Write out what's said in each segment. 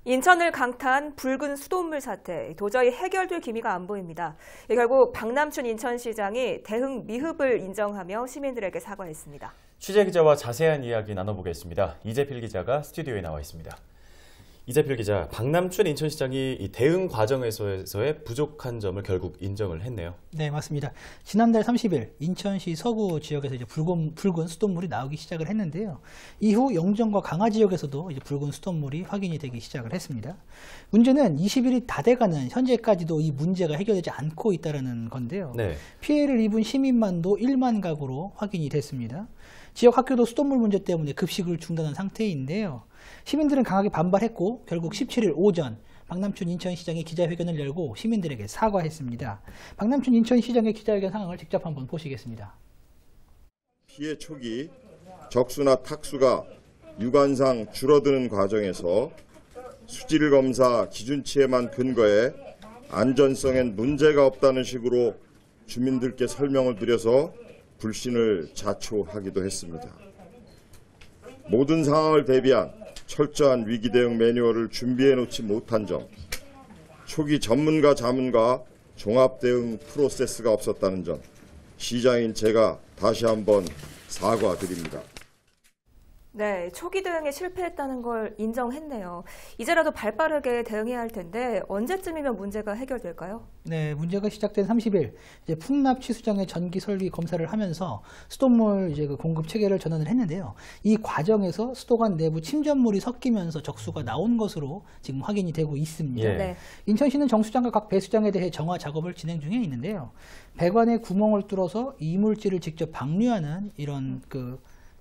인천을 강타한 붉은 수돗물 사태, 도저히 해결될 기미가 안 보입니다. 결국 박남춘 인천시장이 대응 미흡을 인정하며 시민들에게 사과했습니다. 취재 기자와 자세한 이야기 나눠보겠습니다. 이재필 기자가 스튜디오에 나와 있습니다. 이재필 기자, 박남춘 인천시장이 이 대응 과정에서의 부족한 점을 결국 인정을 했네요. 네, 맞습니다. 지난달 30일 인천시 서구 지역에서 이제 붉은 수돗물이 나오기 시작을 했는데요. 이후 영종과 강화 지역에서도 이제 붉은 수돗물이 확인이 되기 시작을 했습니다. 문제는 20일이 다 돼가는 현재까지도 이 문제가 해결되지 않고 있다는 건데요. 네. 피해를 입은 시민만도 1만 가구로 확인이 됐습니다. 지역 학교도 수돗물 문제 때문에 급식을 중단한 상태인데요. 시민들은 강하게 반발했고 결국 17일 오전 박남춘 인천시장이 기자회견을 열고 시민들에게 사과했습니다. 박남춘 인천시장의 기자회견 상황을 직접 한번 보시겠습니다. 피해 초기 적수나 탁수가 유관상 줄어드는 과정에서 수질 검사 기준치에만 근거해 안전성엔 문제가 없다는 식으로 주민들께 설명을 드려서 불신을 자초하기도 했습니다. 모든 상황을 대비한 철저한 위기 대응 매뉴얼을 준비해 놓지 못한 점, 초기 전문가 자문과 종합 대응 프로세스가 없었다는 점, 시장인 제가 다시 한번 사과드립니다. 네, 초기 대응에 실패했다는 걸 인정했네요. 이제라도 발빠르게 대응해야 할 텐데 언제쯤이면 문제가 해결될까요? 네, 문제가 시작된 30일 이제 풍납 취수장의 전기 설비 검사를 하면서 수돗물 이제 그 공급 체계를 전환을 했는데요. 이 과정에서 수도관 내부 침전물이 섞이면서 적수가 나온 것으로 지금 확인이 되고 있습니다. 예. 네. 인천시는 정수장과 각 배수장에 대해 정화 작업을 진행 중에 있는데요. 배관에 구멍을 뚫어서 이물질을 직접 방류하는 이런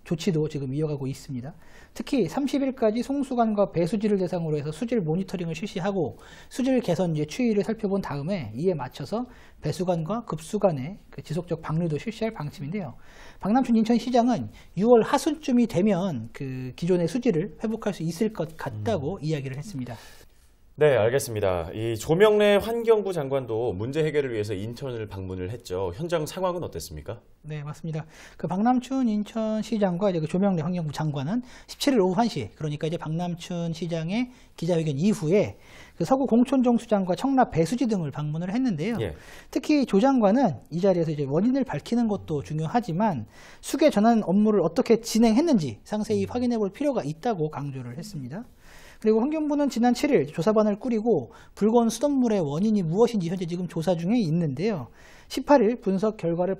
조치도 지금 이어가고 있습니다. 특히 30일까지 송수관과 배수지를 대상으로 해서 수질 모니터링을 실시하고 수질 개선 추이를 살펴본 다음에 이에 맞춰서 배수관과 급수관의 지속적 방류도 실시할 방침인데요. 박남춘 인천시장은 6월 하순쯤이 되면 기존의 수질을 회복할 수 있을 것 같다고 이야기를 했습니다. 네, 알겠습니다. 이 조명래 환경부 장관도 문제 해결을 위해서 인천을 방문을 했죠. 현장 상황은 어땠습니까? 네, 맞습니다. 박남춘 인천시장과 이제 조명래 환경부 장관은 17일 오후 1시, 그러니까 이제 박남춘 시장의 기자회견 이후에 서구 공촌정수장과 청라 배수지 등을 방문을 했는데요. 예. 특히 조 장관은 이 자리에서 이제 원인을 밝히는 것도 중요하지만 수계 전환 업무를 어떻게 진행했는지 상세히 확인해 볼 필요가 있다고 강조를 했습니다. 그리고 환경부는 지난 7일 조사반을 꾸리고 붉은 수돗물의 원인이 무엇인지 현재 지금 조사 중에 있는데요. 18일 분석 결과를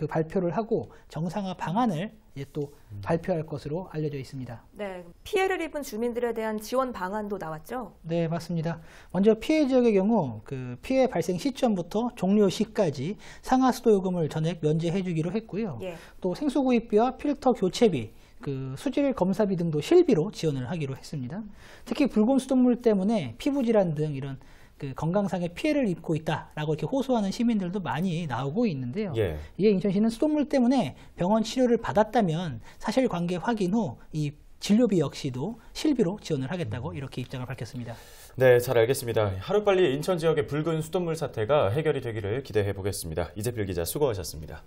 발표를 하고 정상화 방안을 이제 또 발표할 것으로 알려져 있습니다. 네, 피해를 입은 주민들에 대한 지원 방안도 나왔죠? 네, 맞습니다. 먼저 피해 지역의 경우 피해 발생 시점부터 종료 시까지 상하 수도 요금을 전액 면제해 주기로 했고요. 예. 또 생수 구입비와 필터 교체비, 수질 검사비 등도 실비로 지원을 하기로 했습니다. 특히 붉은 수돗물 때문에 피부 질환 등 이런 건강상의 피해를 입고 있다라고 이렇게 호소하는 시민들도 많이 나오고 있는데요. 예. 이에 인천시는 수돗물 때문에 병원 치료를 받았다면 사실관계 확인 후 이 진료비 역시도 실비로 지원을 하겠다고 이렇게 입장을 밝혔습니다. 네, 잘 알겠습니다. 하루빨리 인천 지역의 붉은 수돗물 사태가 해결이 되기를 기대해 보겠습니다. 이재필 기자 수고하셨습니다.